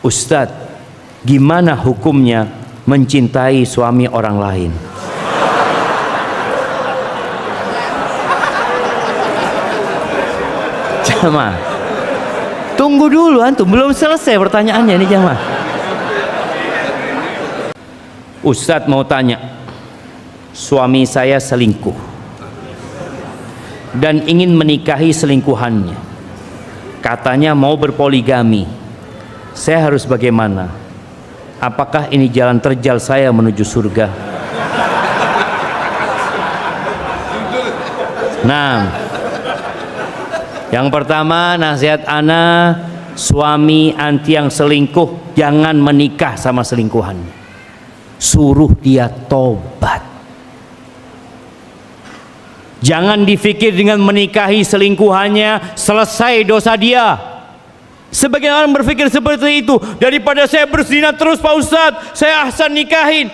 Ustadz, gimana hukumnya mencintai suami orang lain? Jamaah, tunggu dulu antum, belum selesai pertanyaannya nih jamaah. Ustadz mau tanya, suami saya selingkuh dan ingin menikahi selingkuhannya, katanya mau berpoligami. Saya harus bagaimana? Apakah ini jalan terjal saya menuju surga? Nah, yang pertama nasihat ana, suami anti yang selingkuh jangan menikah sama selingkuhannya, suruh dia tobat. Jangan dipikir dengan menikahi selingkuhannya selesai dosa dia. Sebagian orang berpikir seperti itu, daripada saya berzina terus Pak Ustadz, saya ahsan nikahin.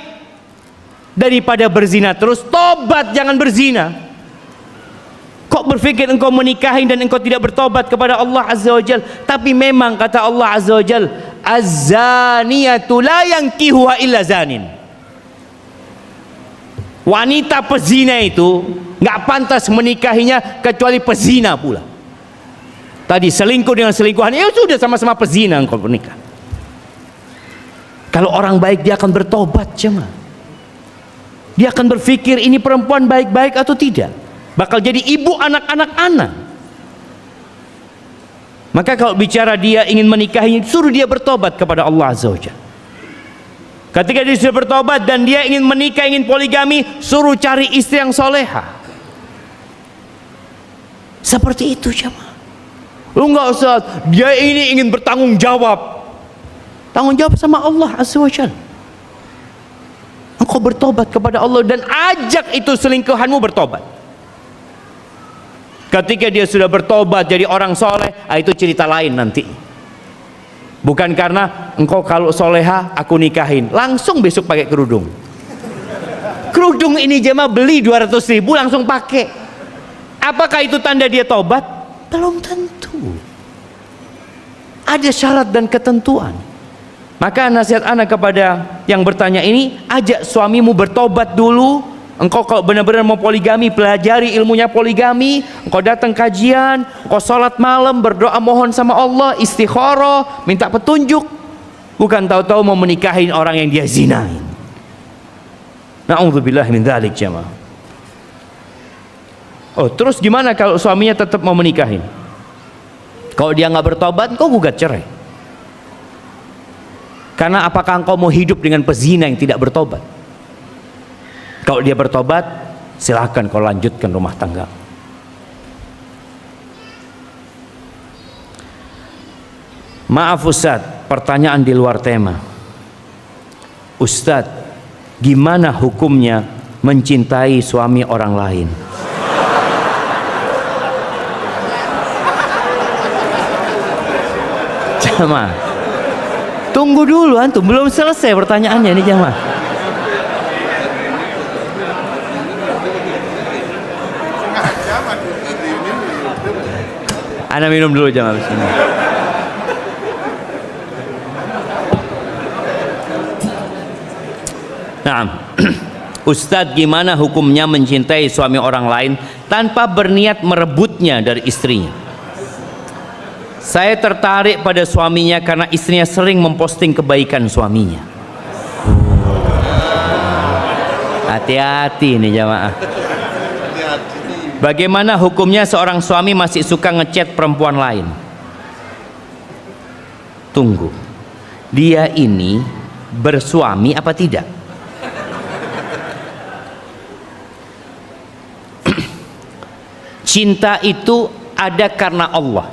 Daripada berzina terus, tobat, jangan berzina. Kok berpikir engkau menikahin dan engkau tidak bertobat kepada Allah Azza wa Jal? Tapi memang kata Allah Azza wa Jal, az-zaniyatu la yankihuha illa zanin. Wanita pezina itu nggak pantas menikahinya kecuali pezina pula. Tadi selingkuh dengan selingkuhan, ya sudah sama-sama pezina engkau menikah. Kalau orang baik dia akan bertobat jemaah. Dia akan berpikir ini perempuan baik-baik atau tidak. Bakal jadi ibu anak-anak anak. Maka kalau bicara dia ingin menikahinya, suruh dia bertobat kepada Allah Azza wa Jalla. Ketika dia sudah bertobat dan dia ingin menikah, ingin poligami, suruh cari istri yang soleha. Seperti itu jemaah. Lu enggak usah, dia ini ingin bertanggung jawab. Tanggung jawab sama Allah Azza wa Jalla. Engkau bertobat kepada Allah dan ajak itu selingkuhanmu bertobat. Ketika dia sudah bertobat jadi orang soleh, itu cerita lain nanti. Bukan karena engkau kalau soleha aku nikahin, langsung besok pakai kerudung. Kerudung ini jemaah beli 200.000 langsung pakai. Apakah itu tanda dia tobat? Belum tentu. Ada syarat dan ketentuan. Maka nasihat anak kepada yang bertanya ini, ajak suamimu bertobat dulu. Engkau kalau benar-benar mau poligami, pelajari ilmunya poligami. Engkau datang kajian, engkau sholat malam, berdoa mohon sama Allah, istikharah, minta petunjuk. Bukan tahu-tahu mau menikahin orang yang dia zinain. Na'udzubillah min dzalik jamaah. Oh, terus gimana kalau suaminya tetap mau menikahin? Kalau dia nggak bertobat, engkau gugat cerai. Karena apakah engkau mau hidup dengan pezina yang tidak bertobat? Kalau dia bertobat, silakan kau lanjutkan rumah tangga. Maaf Ustadz, pertanyaan di luar tema. Ustadz, gimana hukumnya mencintai suami orang lain? Jamaah, tunggu dulu antum, belum selesai pertanyaannya nih jamaah. Ana minum dulu jamaah bismillah. Nah, Ustadz, gimana hukumnya mencintai suami orang lain tanpa berniat merebutnya dari istrinya? Saya tertarik pada suaminya karena istrinya sering memposting kebaikan suaminya. Hati-hati nih jamaah. Bagaimana hukumnya seorang suami masih suka ngechat perempuan lain? Tunggu, dia ini bersuami apa tidak? Cinta itu ada karena Allah,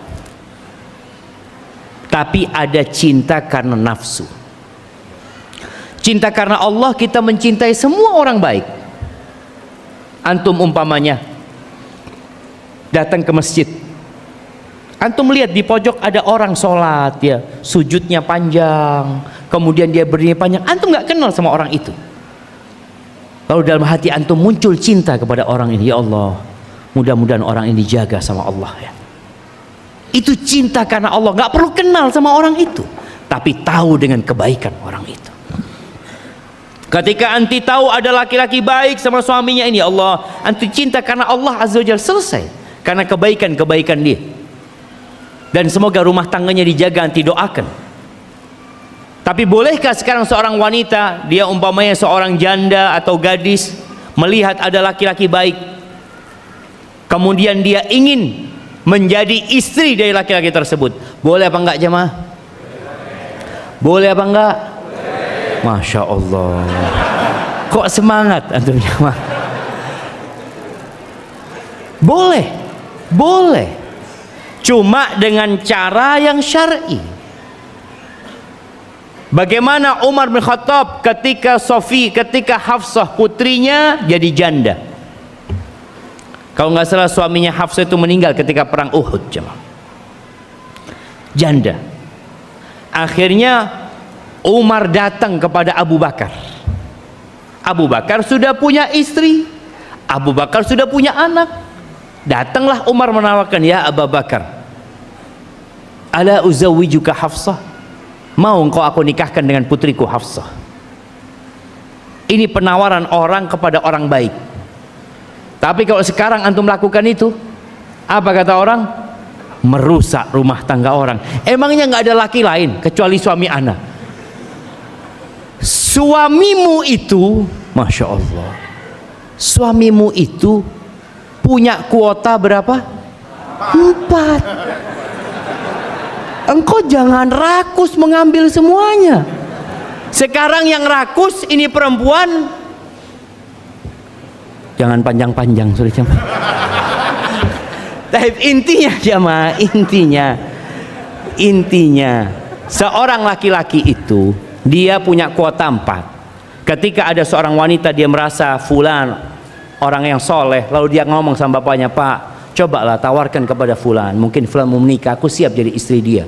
tapi ada cinta karena nafsu. Cinta karena Allah, kita mencintai semua orang baik. Antum umpamanya datang ke masjid, antum lihat di pojok ada orang sholat, ya sujudnya panjang, kemudian dia berdiri panjang, antum nggak kenal sama orang itu. Lalu dalam hati antum muncul cinta kepada orang ini, ya Allah, mudah-mudahan orang ini dijaga sama Allah ya. Itu cinta karena Allah, nggak perlu kenal sama orang itu, tapi tahu dengan kebaikan orang itu. Ketika anti tahu ada laki-laki baik sama suaminya ini, Allah, anti cinta karena Allah Azza wa Jalla, selesai. Karena kebaikan-kebaikan dia. Dan semoga rumah tangganya dijaga, anti doakan. Tapi bolehkah sekarang seorang wanita, dia umpamanya seorang janda atau gadis, melihat ada laki-laki baik, kemudian dia ingin menjadi istri dari laki-laki tersebut, boleh apa enggak jemaah? Boleh apa enggak? Masya Allah, kok semangat antum jemaah? Boleh, boleh, cuma dengan cara yang syar'i. Bagaimana Umar bin Khattab ketika Hafsah putrinya jadi janda. Kalau nggak salah suaminya Hafsah itu meninggal ketika perang Uhud, jemaah. Janda. Akhirnya Umar datang kepada Abu Bakar. Abu Bakar sudah punya istri, Abu Bakar sudah punya anak. Datanglah Umar menawarkan, ya Abu Bakar, ala uzawwijuka Hafsah, mau engkau aku nikahkan dengan putriku Hafsah. Ini penawaran orang kepada orang baik. Tapi kalau sekarang antum lakukan itu, apa kata orang? Merusak rumah tangga orang. Emangnya nggak ada laki lain kecuali suami ana? Suamimu itu, Masya Allah, suamimu itu punya kuota berapa? 4. Engkau jangan rakus mengambil semuanya. Sekarang yang rakus ini perempuan. Jangan panjang-panjang, sudah jemaah. Tapi intinya jemaah, intinya seorang laki-laki itu dia punya kuota 4. Ketika ada seorang wanita dia merasa fulan orang yang soleh, lalu dia ngomong sama bapaknya, Pak, cobalah tawarkan kepada fulan, mungkin fulan mau menikah, aku siap jadi istri dia.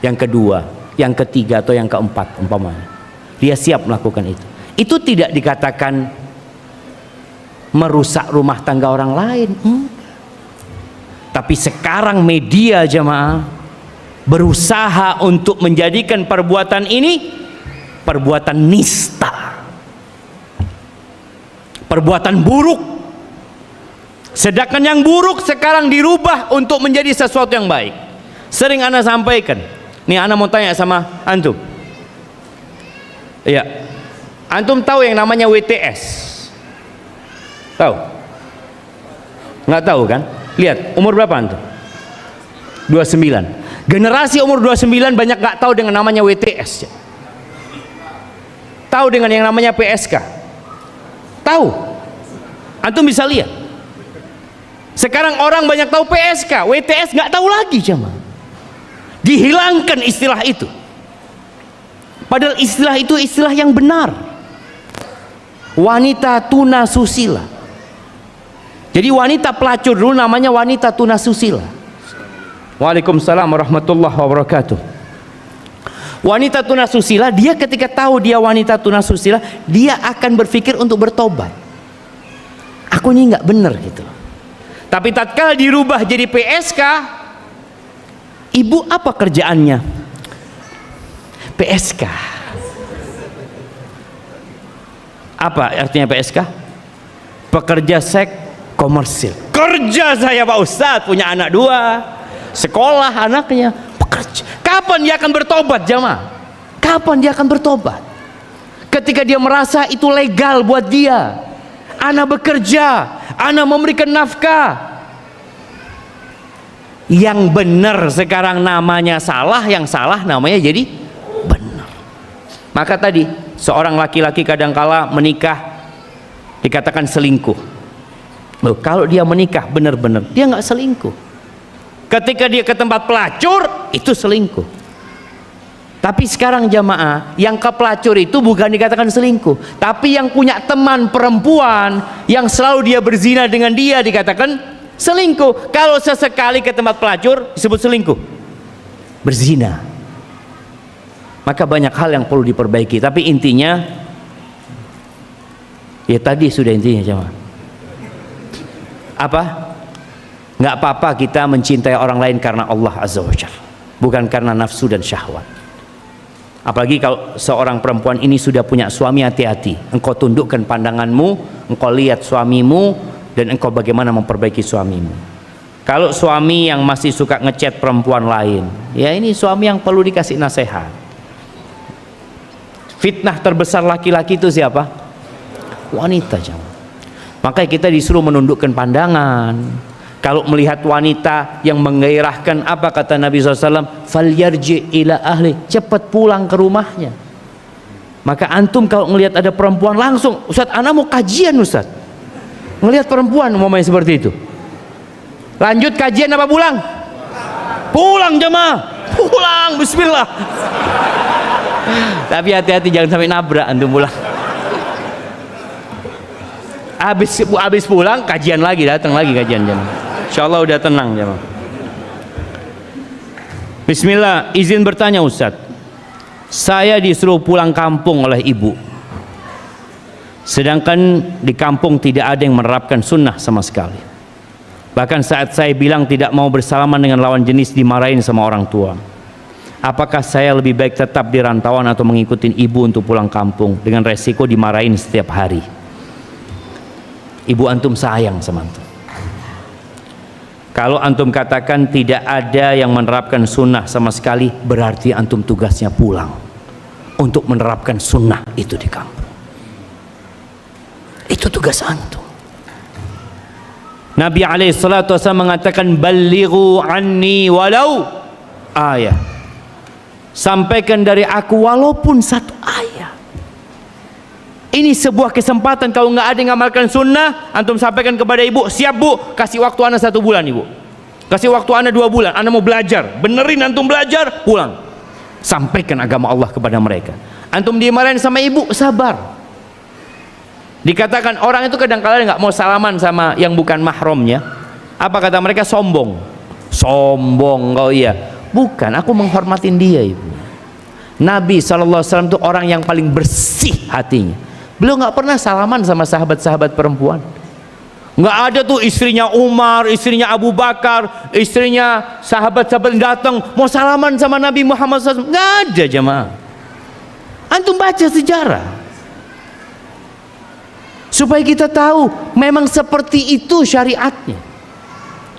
Yang kedua, yang ketiga atau yang keempat umpamanya, dia siap melakukan itu. Itu tidak dikatakan merusak rumah tangga orang lain. Tapi sekarang media jemaah berusaha untuk menjadikan perbuatan ini perbuatan nista, perbuatan buruk. Sedangkan yang buruk sekarang dirubah untuk menjadi sesuatu yang baik. Sering ana sampaikan. Nih ana mau tanya sama antum. Iya. Antum tahu yang namanya WTS? Tahu? Nggak tahu kan? Lihat, umur berapa antum? 29. Generasi umur 29 banyak nggak tahu dengan namanya WTS. Tahu dengan yang namanya PSK? Tahu? Antum bisa lihat. Sekarang orang banyak tahu PSK, WTS nggak tahu lagi jemaah. Dihilangkan istilah itu. Padahal istilah itu istilah yang benar. Wanita tuna susila. Jadi wanita pelacur dulu namanya wanita tuna susila. Waalaikumsalam warahmatullahi wabarakatuh. Wanita tuna susila, dia ketika tahu dia wanita tuna susila, dia akan berpikir untuk bertobat. Aku ini nggak benar gitu. Tapi tatkala dirubah jadi PSK, ibu apa kerjaannya? PSK. Apa artinya PSK? Pekerja seks komersil. Kerja saya Pak Ustadz, punya anak 2, sekolah anaknya, pekerja. Kapan dia akan bertobat jamaah? Kapan dia akan bertobat? Ketika dia merasa itu legal buat dia. Anak bekerja, anak memberikan nafkah. Yang benar sekarang namanya salah, yang salah namanya jadi benar. Maka tadi seorang laki-laki kadangkala menikah dikatakan selingkuh. Loh, kalau dia menikah benar-benar dia nggak selingkuh. Ketika dia ke tempat pelacur itu selingkuh. Tapi sekarang jamaah, yang ke pelacur itu bukan dikatakan selingkuh, tapi yang punya teman perempuan yang selalu dia berzina dengan dia dikatakan selingkuh. Kalau sesekali ke tempat pelacur disebut selingkuh, berzina. Maka banyak hal yang perlu diperbaiki. Tapi intinya ya tadi sudah intinya jemaah. Apa? Nggak apa-apa kita mencintai orang lain karena Allah Azza wa Jalla, bukan karena nafsu dan syahwat. Apalagi kalau seorang perempuan ini sudah punya suami, hati-hati. Engkau tundukkan pandanganmu, engkau lihat suamimu, dan engkau bagaimana memperbaiki suamimu. Kalau suami yang masih suka ngechat perempuan lain, ya ini suami yang perlu dikasih nasihat. Fitnah terbesar laki-laki itu siapa? Wanita, jemaah. Makanya kita disuruh menundukkan pandangan. Kalau melihat wanita yang menggairahkan, apa kata Nabi SAW? Falyarji ila ahli, cepat pulang ke rumahnya. Maka antum kalau melihat ada perempuan langsung, Ustaz, ana mau kajian Ustaz. Melihat perempuan umpamanya seperti itu. Lanjut kajian apa pulang? Pulang jemaah. Pulang, bismillah. Tapi hati-hati jangan sampai nabrak antum pulang. Habis pulang kajian lagi, datang lagi kajian jemaah. Insyaallah udah tenang jemaah. Bismillah, izin bertanya Ustaz. Saya disuruh pulang kampung oleh ibu. Sedangkan di kampung tidak ada yang menerapkan sunnah sama sekali. Bahkan saat saya bilang tidak mau bersalaman dengan lawan jenis dimarahin sama orang tua. Apakah saya lebih baik tetap di rantauan atau mengikuti ibu untuk pulang kampung dengan resiko dimarahin setiap hari? Ibu antum sayang sama antum. Kalau antum katakan tidak ada yang menerapkan sunnah sama sekali, berarti antum tugasnya pulang untuk menerapkan sunnah itu di kampung. Itu tugas antum. Nabi SAW mengatakan balighu anni walau ayat. Sampaikan dari aku walaupun satu ayat. Ini sebuah kesempatan. Kalau nggak ada yang ngamalkan sunnah, antum sampaikan kepada ibu, siap bu, kasih waktu ana 1 bulan ibu, kasih waktu ana 2 bulan, ana mau belajar, benerin antum belajar, pulang, sampaikan agama Allah kepada mereka. Antum dimarahin sama ibu, sabar. Dikatakan orang itu kadang-kadang nggak mau salaman sama yang bukan mahramnya. Apa kata mereka? Sombong. Sombong kau, iya. Bukan, aku menghormatin dia ibu. Nabi SAW itu orang yang paling bersih hatinya. Beliau nggak pernah salaman sama sahabat-sahabat perempuan. Nggak ada tuh istrinya Umar, istrinya Abu Bakar, istrinya sahabat-sahabat datang mau salaman sama Nabi Muhammad SAW. Nggak ada jemaah. Antum baca sejarah supaya kita tahu memang seperti itu syariatnya.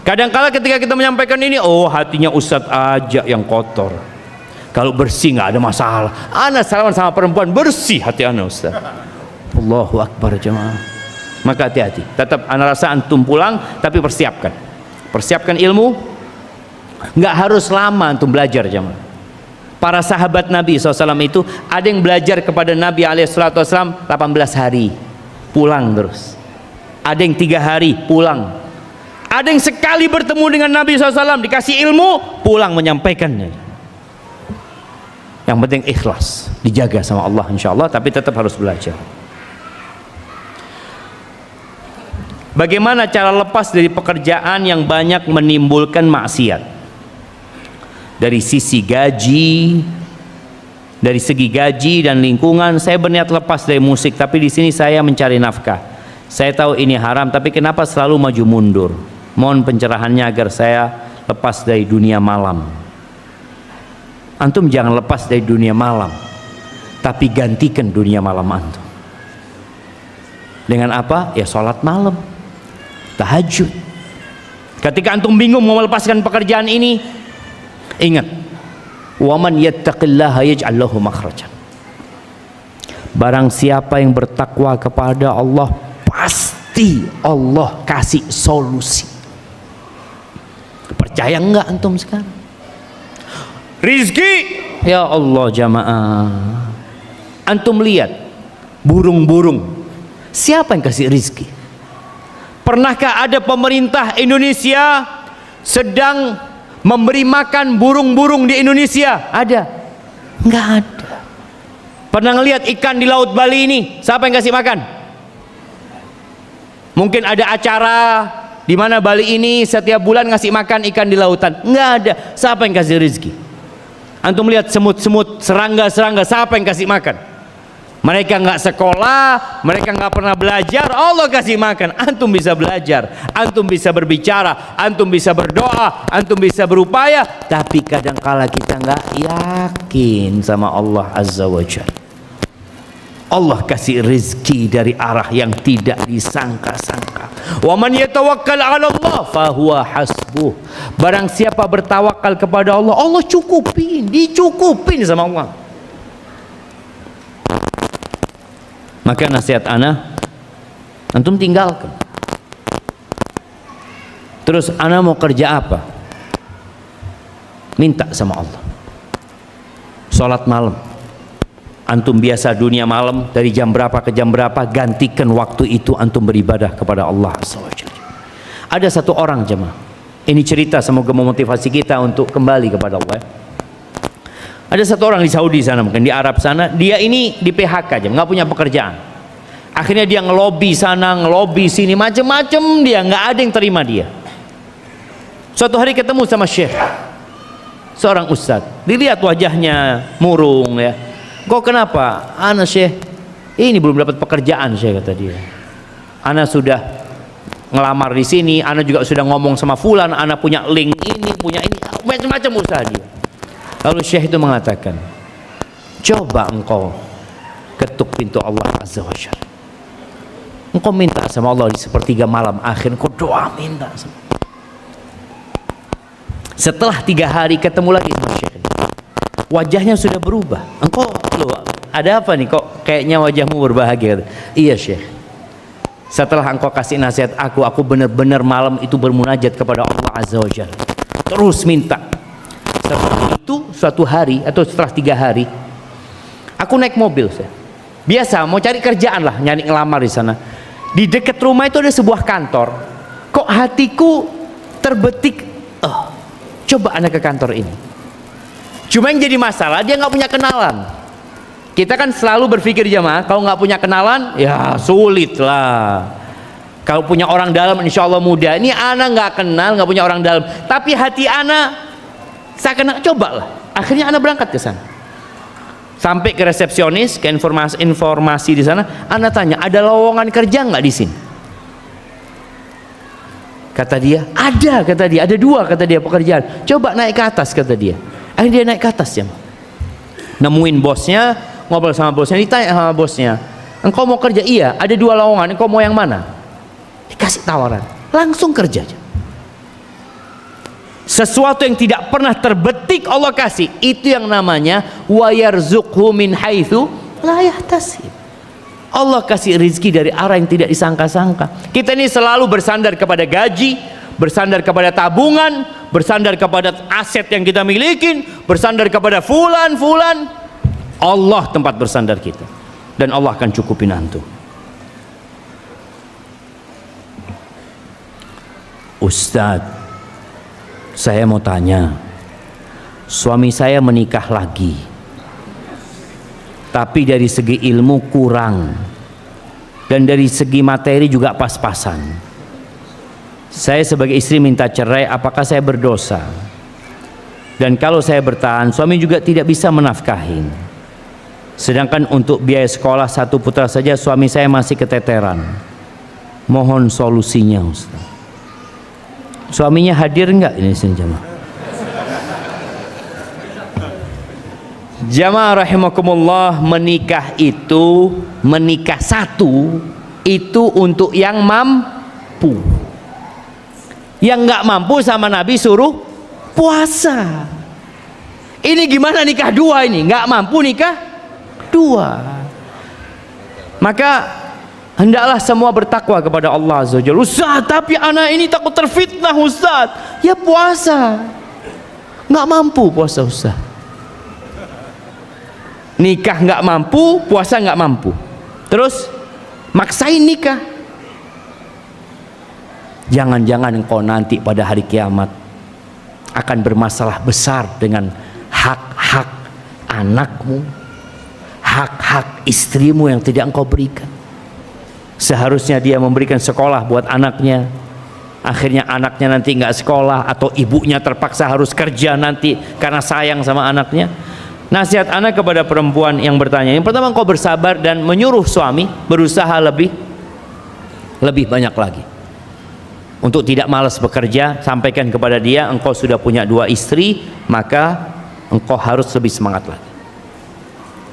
Kadang-kala ketika kita menyampaikan ini, oh hatinya Ustadz aja yang kotor. Kalau bersih nggak ada masalah. Ana salaman sama perempuan bersih hati ana Ustadz. Allahu Akbar jemaah. Maka hati-hati. Tetap ana rasa antum pulang, tapi persiapkan ilmu. Nggak harus lama antum belajar jemaah. Para sahabat Nabi SAW itu ada yang belajar kepada Nabi SAW 18 hari, pulang terus. Ada yang 3 hari, pulang. Ada yang sekali bertemu dengan Nabi SAW dikasih ilmu, pulang menyampaikannya. Yang penting ikhlas, dijaga sama Allah insyaallah, tapi tetap harus belajar. Bagaimana cara lepas dari pekerjaan yang banyak menimbulkan maksiat? Dari sisi gaji, dari segi gaji dan lingkungan, saya berniat lepas dari musik, tapi di sini saya mencari nafkah. Saya tahu ini haram, tapi kenapa selalu maju mundur? Mohon pencerahannya agar saya lepas dari dunia malam. Antum jangan lepas dari dunia malam, tapi gantikan dunia malam antum dengan apa? Ya sholat malam, tahajud. Ketika antum bingung mau melepaskan pekerjaan ini, ingat, waman yattaqillaha yaj'al lahu makhrajan. Barang siapa yang bertakwa kepada Allah, pasti Allah kasih solusi. Percaya enggak antum sekarang? Rizki, ya Allah jamaah. Antum lihat burung-burung, siapa yang kasih rizki? Pernahkah ada pemerintah Indonesia sedang memberi makan burung-burung di Indonesia? Ada? Enggak ada. Pernah ngelihat ikan di Laut Bali ini, siapa yang kasih makan? Mungkin ada acara di mana Bali ini setiap bulan ngasih makan ikan di lautan. Enggak ada. Siapa yang kasih rezeki? Antum lihat semut-semut, serangga-serangga, siapa yang kasih makan? Mereka nggak sekolah, mereka nggak pernah belajar, Allah kasih makan. Antum bisa belajar, antum bisa berbicara, antum bisa berdoa, antum bisa berupaya. Tapi kadangkala kita nggak yakin sama Allah Azza wa Jalla. Allah kasih rezeki dari arah yang tidak disangka-sangka. Wa man yatawakkal 'ala Allah fahuwa hasbuh. Barang siapa bertawakal kepada Allah, Allah cukupin, dicukupin sama Allah. Maka nasihat ana, antum tinggalkan. Terus ana mau kerja apa? Minta sama Allah. Salat malam. Antum biasa dunia malam dari jam berapa ke jam berapa, gantikan waktu itu antum beribadah kepada Allah SWT. Ada satu orang jemaah, ini cerita semoga memotivasi kita untuk kembali kepada Allah. Ada satu orang di Saudi sana, mungkin di Arab sana, dia ini di PHK aja, nggak punya pekerjaan. Akhirnya dia ngelobi sana, ngelobi sini, macem-macem, dia nggak ada yang terima dia. Suatu hari ketemu sama Syekh, seorang ustadz, dilihat wajahnya murung ya. Kok kenapa? Ana Syekh, ini belum dapat pekerjaan Syekh, kata dia. Ana sudah ngelamar di sini, ana juga sudah ngomong sama fulan, ana punya link ini, punya ini, macam-macam usaha dia. Lalu Syekh itu mengatakan, coba engkau ketuk pintu Allah Azza wa Jalla. Engkau minta sama Allah di sepertiga malam akhir, engkau doa minta sama. Setelah 3 hari ketemu lagi sama Syekh, wajahnya sudah berubah. Engkau loh, ada apa nih kok kayaknya wajahmu berbahagia? Iya Syekh, setelah engkau kasih nasihat aku benar-benar malam itu bermunajat kepada Allah Azza wa Jalla, terus minta. Setelah itu suatu hari atau setelah 3 hari, aku naik mobil Syekh. Biasa mau cari kerjaan lah, nyari ngelamar di sana. Di dekat rumah itu ada sebuah kantor. Kok hatiku terbetik, oh, coba anak ke kantor ini. Cuma yang jadi masalah dia nggak punya kenalan. Kita kan selalu berpikir jemaah, kalau nggak punya kenalan ya sulit lah. Kalau punya orang dalam insya Allah mudah. Ini anak nggak kenal, nggak punya orang dalam, tapi hati anak saya kena, coba lah. Akhirnya anak berangkat ke sana, sampai ke resepsionis, ke informasi di sana. Anak tanya, ada lowongan kerja nggak di sini? Kata dia, ada. Kata dia, ada 2, kata dia, pekerjaan. Coba naik ke atas, kata dia. Akhirnya dia naik ke atas ya, nemuin bosnya, ngobrol sama bosnya, ditanya sama bosnya, engkau mau kerja? Iya, ada 2 lowongan, engkau mau yang mana? Dikasih tawaran, langsung kerja aja. Sesuatu yang tidak pernah terbetik Allah kasih, itu yang namanya wa yarzuqhu min haitsu la yahtasib. Allah kasih rezeki dari arah yang tidak disangka-sangka. Kita ini selalu bersandar kepada gaji, bersandar kepada tabungan, bersandar kepada aset yang kita miliki, bersandar kepada fulan. Allah tempat bersandar kita, dan Allah akan cukupin antum. Ustadz, saya mau tanya, suami saya menikah lagi, tapi dari segi ilmu kurang, dan dari segi materi juga pas-pasan. Saya sebagai istri minta cerai, apakah saya berdosa? Dan kalau saya bertahan, suami juga tidak bisa menafkahin. Sedangkan untuk biaya sekolah 1 putra saja suami saya masih keteteran. Mohon solusinya Ustaz. Suaminya hadir enggak ini sini jamaah? Jamaah rahimakumullah, menikah satu itu untuk yang mampu. Yang nggak mampu sama Nabi suruh puasa. Ini gimana nikah 2 ini? Nggak mampu nikah 2. Maka hendaklah semua bertakwa kepada Allah Azza wa Jalla. Ustaz, tapi anak ini takut terfitnah Ustaz. Ya puasa. Nggak mampu puasa Ustaz. Nikah nggak mampu, puasa nggak mampu. Terus maksain nikah. Jangan-jangan engkau nanti pada hari kiamat akan bermasalah besar dengan hak-hak anakmu, hak-hak istrimu yang tidak engkau berikan. Seharusnya dia memberikan sekolah buat anaknya, akhirnya anaknya nanti nggak sekolah, atau ibunya terpaksa harus kerja nanti karena sayang sama anaknya. Nasihat ana kepada perempuan yang bertanya, yang pertama, engkau bersabar dan menyuruh suami berusaha lebih banyak lagi untuk tidak malas bekerja. Sampaikan kepada dia, engkau sudah punya 2 istri, maka engkau harus lebih semangat lagi.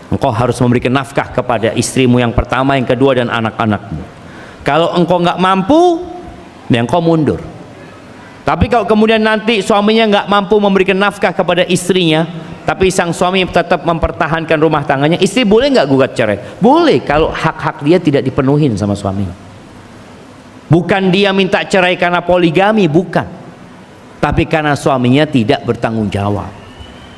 Engkau harus memberikan nafkah kepada istrimu yang pertama, yang kedua, dan anak-anakmu. Kalau engkau nggak mampu, ya engkau mundur. Tapi kalau kemudian nanti suaminya nggak mampu memberikan nafkah kepada istrinya, tapi sang suami tetap mempertahankan rumah tangganya, istri boleh nggak gugat cerai? Boleh, kalau hak-hak dia tidak dipenuhin sama suami. Bukan dia minta cerai karena poligami, bukan, tapi karena suaminya tidak bertanggung jawab,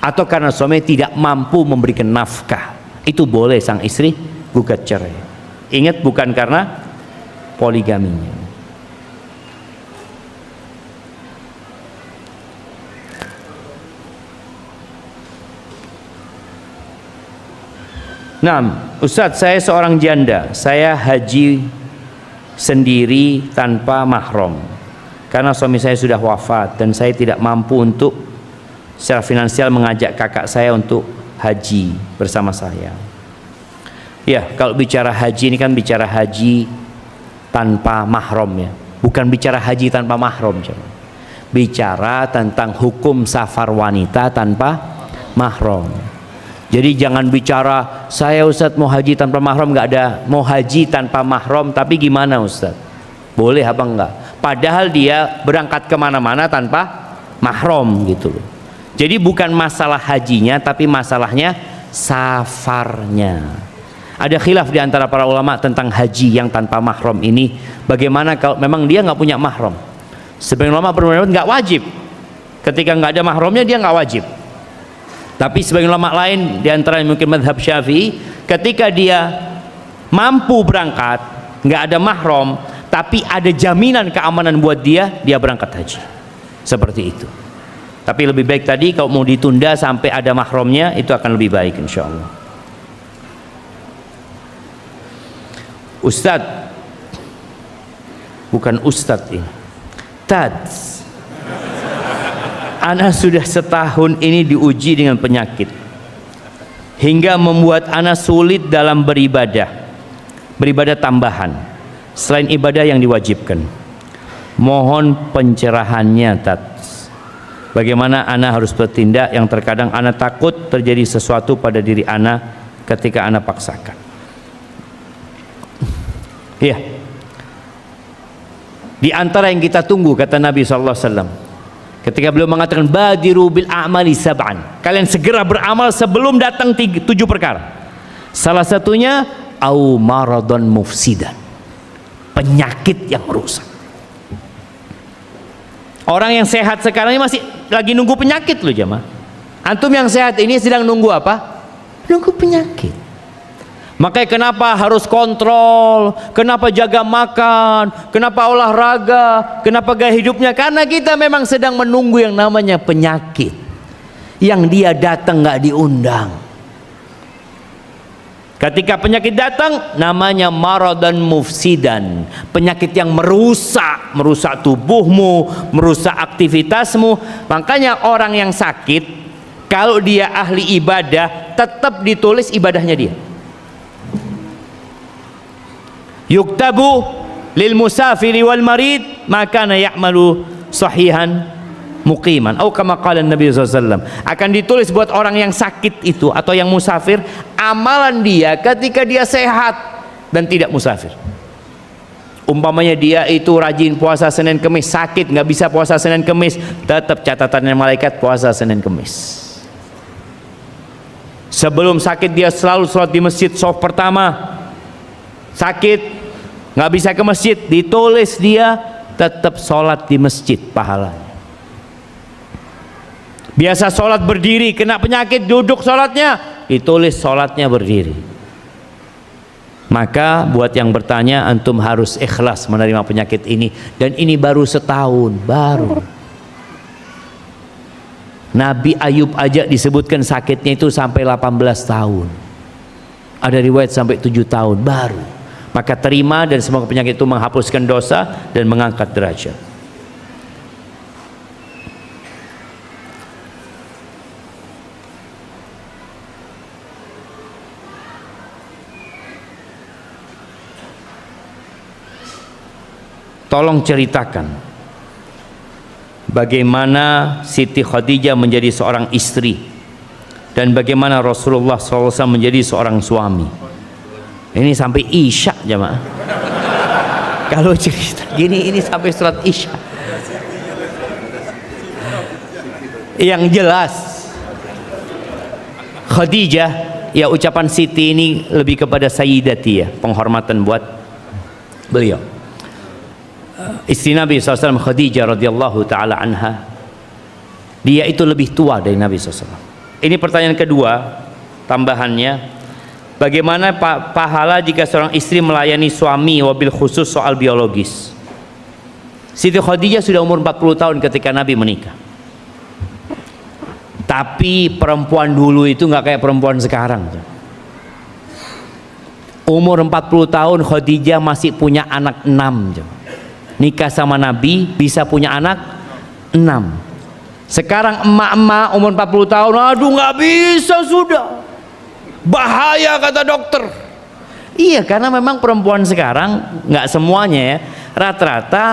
atau karena suami tidak mampu memberikan nafkah. Itu boleh sang istri gugat cerai. Ingat, bukan karena poligaminya. Nah, Ustadz, saya seorang janda, saya haji sendiri tanpa mahram karena suami saya sudah wafat dan saya tidak mampu untuk secara finansial mengajak kakak saya untuk haji bersama saya. Ya, kalau bicara haji ini kan bicara haji tanpa mahram, ya, bukan bicara haji tanpa mahram, bicara tentang hukum safar wanita tanpa mahram. Jadi jangan bicara saya Ustadz mau haji tanpa mahram, nggak ada mau haji tanpa mahram, tapi gimana Ustadz? Boleh apa enggak? Padahal dia berangkat kemana-mana tanpa mahram gitu loh. Jadi bukan masalah hajinya, tapi masalahnya safarnya. Ada khilaf di antara para ulama tentang haji yang tanpa mahram ini. Bagaimana kalau memang dia nggak punya mahram? Sebagian ulama berpendapat nggak wajib. Ketika nggak ada mahramnya dia nggak wajib. Tapi sebagian ulama lain, di antara mungkin mazhab Syafi'i, ketika dia mampu berangkat, nggak ada mahram, tapi ada jaminan keamanan buat dia berangkat haji. Seperti itu. Tapi lebih baik tadi kalau mau ditunda sampai ada mahramnya, itu akan lebih baik insya Allah. Ustadz, bukan Ustadz ini, Tads. Ana sudah setahun ini diuji dengan penyakit hingga membuat ana sulit dalam beribadah tambahan selain ibadah yang diwajibkan. Mohon pencerahannya, Tats. Bagaimana ana harus bertindak yang terkadang ana takut terjadi sesuatu pada diri ana ketika ana paksakan. Iya, di antara yang kita tunggu, kata Nabi SAW ketika beliau mengatakan badiru bil a'mali sab'an, kalian segera beramal sebelum datang 7 perkara. Salah satunya au maradon mufsidan, penyakit yang merusak. Orang yang sehat sekarang ini masih lagi nunggu penyakit loh jemaah. Antum yang sehat ini sedang nunggu apa? Nunggu penyakit. Makanya kenapa harus kontrol, kenapa jaga makan, kenapa olahraga, kenapa gaya hidupnya? Karena kita memang sedang menunggu yang namanya penyakit, yang dia datang nggak diundang. Ketika penyakit datang, namanya maradan mufsidan, penyakit yang merusak tubuhmu, merusak aktivitasmu. Makanya orang yang sakit, kalau dia ahli ibadah, tetap ditulis ibadahnya dia. Yuktabu lil musafiri wal marid maka na ya'malu sahihan muqiman, atau kama qala Nabi SAW, akan ditulis buat orang yang sakit itu atau yang musafir amalan dia ketika dia sehat dan tidak musafir. Umpamanya dia itu rajin puasa Senin Kemis, sakit nggak bisa puasa Senin Kemis, tetap catatannya malaikat puasa Senin Kemis. Sebelum sakit dia selalu sholat di masjid shaf pertama. Sakit nggak bisa ke masjid, ditulis dia tetap sholat di masjid pahalanya. Biasa sholat berdiri, kena penyakit duduk sholatnya, ditulis sholatnya berdiri. Maka buat yang bertanya, antum harus ikhlas menerima penyakit ini, dan ini baru setahun baru. Nabi Ayub aja disebutkan sakitnya itu sampai 18 tahun, ada riwayat sampai 7 tahun baru. Maka terima, dan semoga penyakit itu menghapuskan dosa dan mengangkat derajat. tolong ceritakan bagaimana Siti Khadijah menjadi seorang istri dan bagaimana Rasulullah SAW menjadi seorang suami. Ini sampai Isya jemaah. Kalau cerita gini ini sampai surat Isya. Yang jelas Khadijah, ya ucapan Siti ini lebih kepada Sayyidati, ya, penghormatan buat beliau. Istri Nabi SAW Khadijah radhiyallahu ta'ala anha, dia itu lebih tua dari Nabi SAW. Ini pertanyaan kedua tambahannya, bagaimana pahala jika seorang istri melayani suami, wabil khusus soal biologis. Siti Khadijah sudah umur 40 tahun ketika Nabi menikah. Tapi perempuan dulu itu nggak kayak perempuan sekarang. Umur 40 tahun Khadijah masih punya anak 6. Nikah sama Nabi bisa punya anak 6. Sekarang emak-emak umur 40 tahun, aduh nggak bisa sudah. Bahaya kata dokter. Iya, karena memang perempuan sekarang nggak semuanya ya, rata-rata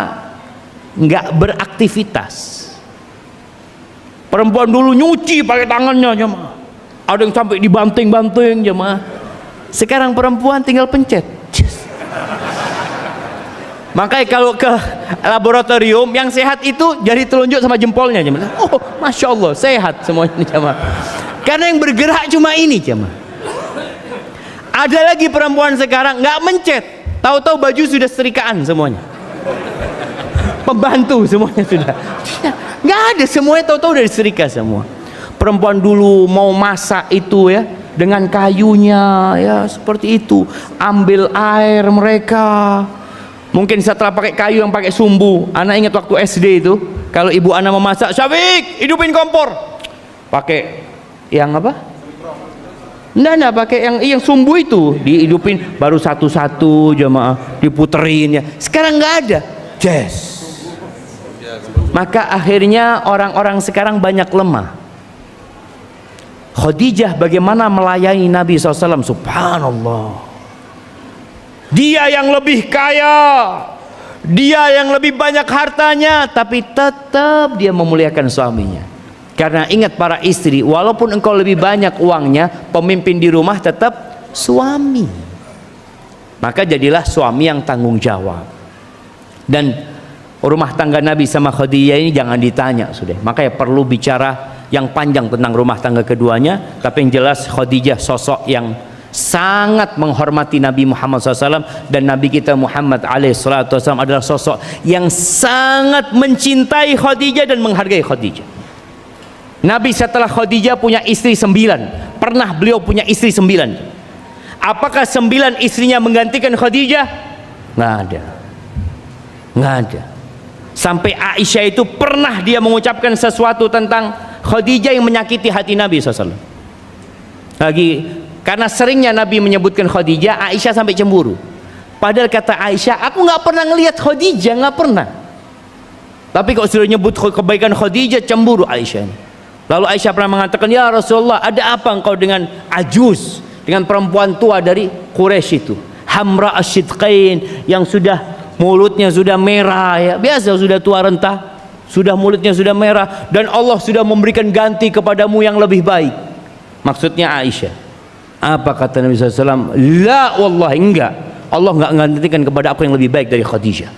nggak beraktivitas. Perempuan dulu nyuci pakai tangannya jemaah. Ada yang sampai dibanting-banting jemaah. Sekarang perempuan tinggal pencet. Makanya kalau ke laboratorium yang sehat itu jari telunjuk sama jempolnya jemaah. Oh, masya Allah sehat semuanya jemaah. Karena yang bergerak cuma ini jemaah. Ada lagi perempuan sekarang nggak mencet, tahu-tahu baju sudah setrikaan semuanya. Pembantu semuanya sudah. Nggak ada, semuanya tahu-tahu dari setrika semua. Perempuan dulu mau masak itu ya dengan kayunya ya seperti itu, ambil air mereka. Mungkin setelah pakai kayu yang pakai sumbu. Anak ingat waktu SD itu, kalau ibu anak memasak, Syafiq hidupin kompor. Pakai yang apa? Nggak pakai yang sumbu itu, dihidupin baru satu-satu jemaah, diputerin ya. Sekarang nggak ada. Yes. Maka akhirnya orang-orang sekarang banyak lemah. Khadijah bagaimana melayani Nabi SAW, subhanallah. Dia yang lebih kaya, dia yang lebih banyak hartanya, tapi tetap dia memuliakan suaminya. Karena ingat para istri, walaupun engkau lebih banyak uangnya, pemimpin di rumah tetap suami. Maka jadilah suami yang tanggung jawab. Dan rumah tangga Nabi sama Khadijah ini jangan ditanya sudah. Makanya perlu bicara yang panjang tentang rumah tangga keduanya. Tapi yang jelas Khadijah sosok yang sangat menghormati Nabi Muhammad SAW, dan Nabi kita Muhammad SAW adalah sosok yang sangat mencintai Khadijah dan menghargai Khadijah. Nabi setelah Khadijah punya istri 9. Pernah beliau punya istri 9. Apakah 9 istrinya menggantikan Khadijah? Nggak ada. Nggak ada. Sampai Aisyah itu pernah dia mengucapkan sesuatu tentang Khadijah yang menyakiti hati Nabi SAW. Lagi karena seringnya Nabi menyebutkan Khadijah, Aisyah sampai cemburu. Padahal kata Aisyah, aku nggak pernah ngelihat Khadijah, nggak pernah. Tapi kok sudah nyebut kebaikan Khadijah, cemburu Aisyah. Lalu Aisyah pernah mengatakan, ya Rasulullah, ada apa engkau dengan Ajuz, dengan perempuan tua dari Quraisy itu, Hamra Asyidqain, yang sudah mulutnya sudah merah ya, biasa sudah tua renta, sudah mulutnya sudah merah, dan Allah sudah memberikan ganti kepadamu yang lebih baik. Maksudnya Aisyah. Apa kata Nabi SAW? La wallahi, enggak, Allah enggak menggantikan kepada aku yang lebih baik dari Khadijah.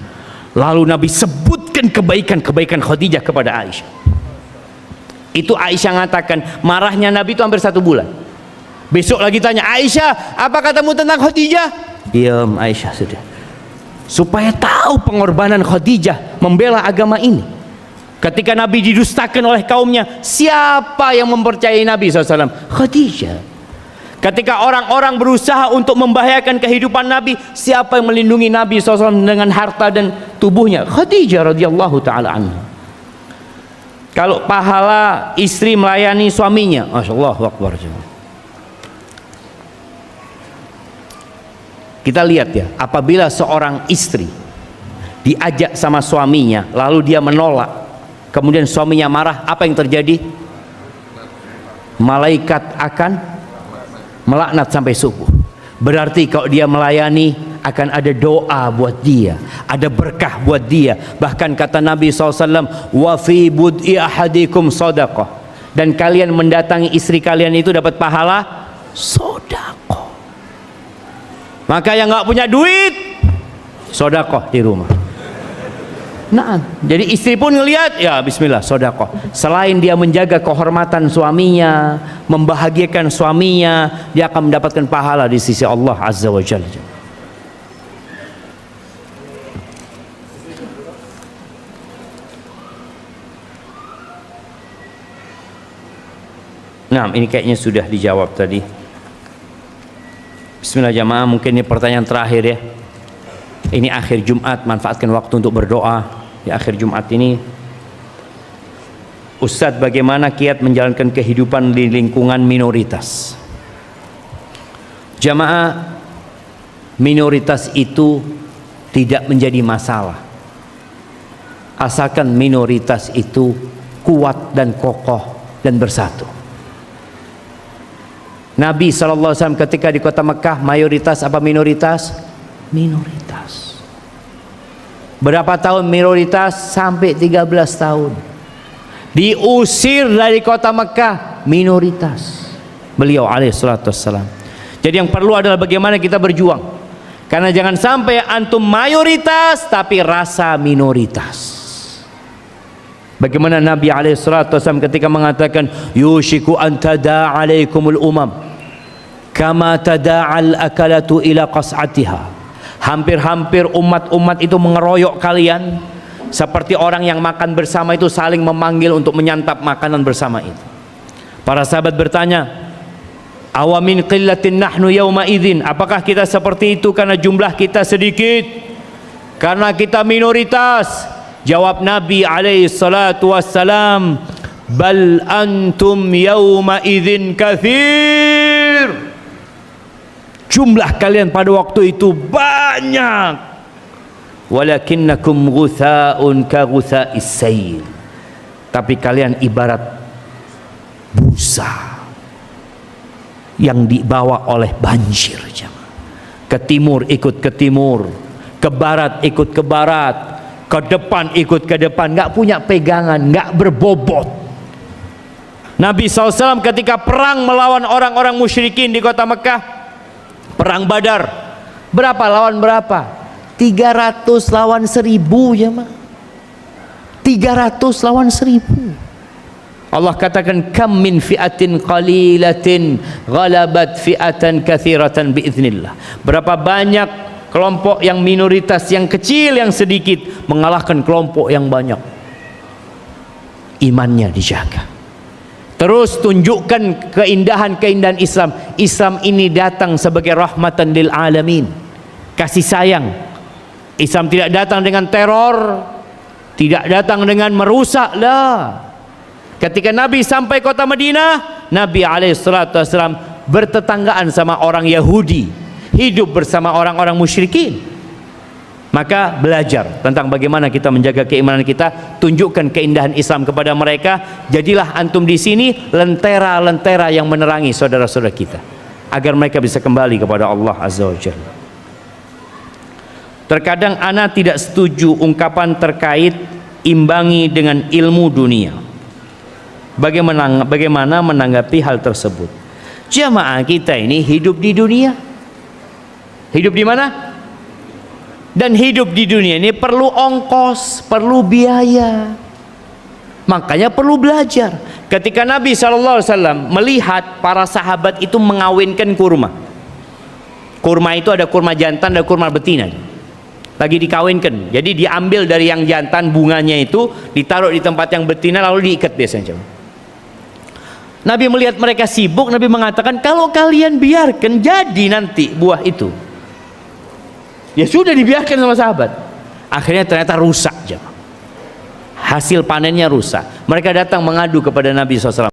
Lalu Nabi sebutkan kebaikan Khadijah kepada Aisyah. Itu Aisyah mengatakan, marahnya Nabi itu hampir 1 bulan. Besok lagi tanya, Aisyah apa katamu tentang Khadijah? Diam Aisyah sudah, supaya tahu pengorbanan Khadijah membela agama ini. Ketika Nabi didustakan oleh kaumnya, siapa yang mempercayai Nabi SAW? Khadijah. Ketika orang-orang berusaha untuk membahayakan kehidupan Nabi, siapa yang melindungi Nabi SAW dengan harta dan tubuhnya? Khadijah radhiyallahu ta'ala anha. Kalau pahala istri melayani suaminya, Masya Allah, Akbar. Kita lihat ya, apabila seorang istri diajak sama suaminya, lalu dia menolak, kemudian suaminya marah, apa yang terjadi? Malaikat akan melaknat sampai subuh. Berarti kalau dia melayani, akan ada doa buat dia, ada berkah buat dia. Bahkan kata Nabi SAW, wa fi bud'i ahadikum sadaqah, dan kalian mendatangi istri kalian itu dapat pahala sedekah. Maka yang nggak punya duit, sedekah di rumah. Nah, jadi istri pun ngelihat, ya bismillah, sedekah. Selain dia menjaga kehormatan suaminya, membahagiakan suaminya, dia akan mendapatkan pahala di sisi Allah Azza wa Jalla. Nah, ini kayaknya sudah dijawab tadi. Bismillah jamaah, mungkin ini pertanyaan terakhir ya. Ini akhir Jumat, manfaatkan waktu untuk berdoa di akhir Jumat ini. Ustadz, bagaimana kiat menjalankan kehidupan di lingkungan minoritas? Jamaah, minoritas itu tidak menjadi masalah asalkan minoritas itu kuat dan kokoh dan bersatu. Nabi SAW ketika di kota Mekah, mayoritas apa minoritas? Minoritas. Berapa tahun minoritas? Sampai 13 tahun. Diusir dari kota Mekah, minoritas. Beliau alaihissalatu wassalam. Jadi yang perlu adalah bagaimana kita berjuang. Karena jangan sampai antum mayoritas tapi rasa minoritas. Bagaimana Nabi alaihissalatu wassalam ketika mengatakan, yushiku an tada'a alaikumul umam kama tada'al akalatu ila qas'atiha. Hampir-hampir umat-umat itu mengeroyok kalian seperti orang yang makan bersama itu saling memanggil untuk menyantap makanan bersama itu. Para sahabat bertanya, awamin qillatin nahnu yawma idzin, apakah kita seperti itu karena jumlah kita sedikit, karena kita minoritas? Jawab Nabi alaihi salatu wassalam, bal antum yawma idzin katsir. Jumlah kalian pada waktu itu banyak, walakinnakum ghutha'un ka ghutha'is sayl, tapi kalian ibarat busa yang dibawa oleh banjir. Ke timur ikut ke timur, ke barat ikut ke barat, ke depan ikut ke depan, nggak punya pegangan, nggak berbobot. Nabi SAW ketika perang melawan orang-orang musyrikin di kota Mekah, perang Badar, berapa lawan berapa? 300 lawan 1000 ya mah. 300 lawan 1000. Allah katakan, kam min fi'atin qalilatin ghalabat fi'atan katsiratan biiznillah. Berapa banyak kelompok yang minoritas, yang kecil, yang sedikit mengalahkan kelompok yang banyak. Imannya dijaga. Terus tunjukkan keindahan-keindahan Islam. Islam ini datang sebagai rahmatan lil alamin, kasih sayang. Islam tidak datang dengan teror, tidak datang dengan merusak lah. Ketika Nabi sampai kota Madinah, Nabi alaihissalam bertetanggaan sama orang Yahudi, hidup bersama orang-orang musyrikin. Maka belajar tentang bagaimana kita menjaga keimanan kita, tunjukkan keindahan Islam kepada mereka. Jadilah antum di sini lentera-lentera yang menerangi saudara-saudara kita, agar mereka bisa kembali kepada Allah Azza wa Jalla. Terkadang ana tidak setuju ungkapan terkait imbangi dengan ilmu dunia. Bagaimana menanggapi hal tersebut? Jamaah kita ini hidup di dunia. Hidup di mana? Dan hidup di dunia ini perlu ongkos, perlu biaya. Makanya perlu belajar. Ketika Nabi SAW melihat para sahabat itu mengawinkan kurma. Kurma itu ada kurma jantan dan kurma betina. Lagi dikawinkan. Jadi diambil dari yang jantan bunganya itu, ditaruh di tempat yang betina lalu diikat biasanya. Nabi melihat mereka sibuk, Nabi mengatakan, kalau kalian biarkan jadi nanti buah itu. Ya sudah, dibiarkan sama sahabat. Akhirnya ternyata rusak, hasil panennya rusak. Mereka datang mengadu kepada Nabi SAW.